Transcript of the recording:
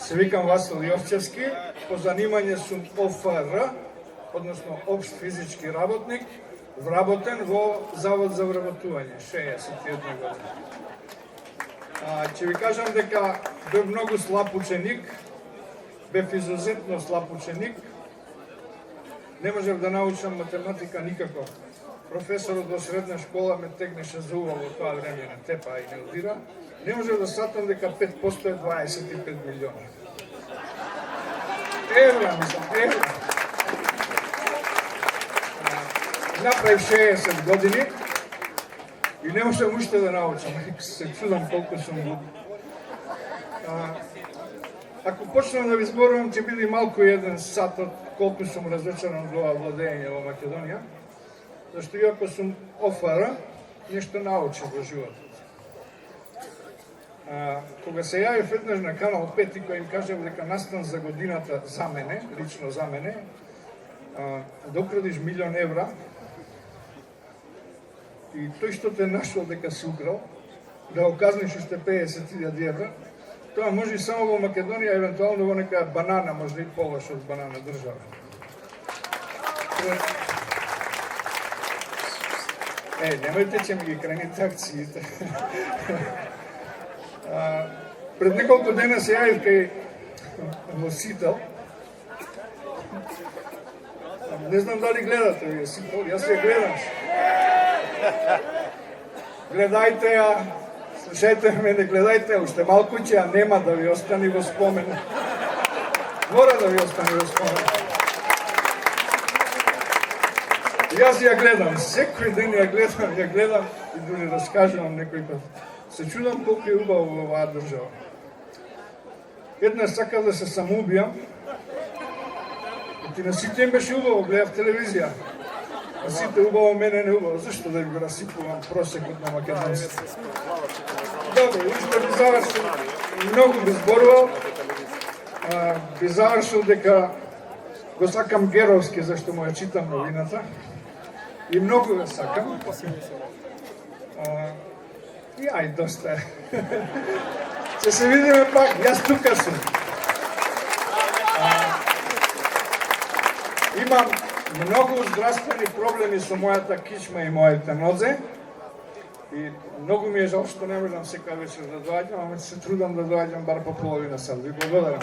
Се викам Васил Јовчевски, по занимање сум ОФР, односно Општ физички работник, вработен во Завод за вработување, 61 година. Ќе ви кажам дека бев многу слаб ученик, бев изузетно слаб ученик, не можев да научам математика никако. Професорот во средна школа ме тегнеше за уво во тоа време на тепа и не удира. Не можев да сватам дека 5% е 25 милиона. Евра, мислам, евра. Направив 60 години и не можам уште да научам. Се чудам колку сум глуп. Ако почнам да ви зборувам, ќе биде малку еден сат од колку сум разочаран од ова владење во Македонија, зашто иако сум ОФР, нешто научив во животот. Кога се јавив еднаш на Канал 5 и кој им кажем дека настан за годината за мене, лично за мене, да украдиш 1.000.000 евра, и тој што те нашол дека си украл, да оказнеш уште 50.000 евра, тоа може и само во Македонија, евентуално во нека банана, може и полош од банана држава. Немојте че ми ги крените акциите. Пред неколку дена се јавив кај носител. Не знам дали гледате вие Сител, јас ја гледам. Гледајте ја, слушајте мене, гледајте, уште малку ќе ја нема да ви остани во спомен. Мора да ви остани во спомен. Јас ја гледам, секој ден ја гледам и дури раскажувам некој пат. Се чудам колку е убаво во оваа држава. Еднаш сакав да се самоубијам, и на сите им беше убаво, гледав телевизија. А сите убаво, мене не убаво. Зашто да ви го расипувам просекот на македонците? Добро, уште би завршил, многу би зборувал, би завршил дека го сакам Геровски, зашто му ја читам новината. И многу го сакам. И ај, доста е. Ќе се видиме пак, јас тука сум. Имам многу здравствени проблеми со мојата кичма и моите нозе. И многу ми е жал што не можам секоја вечер да доаѓам, ама ќе се трудам да доаѓам бар по половина сат. Ви благодарам.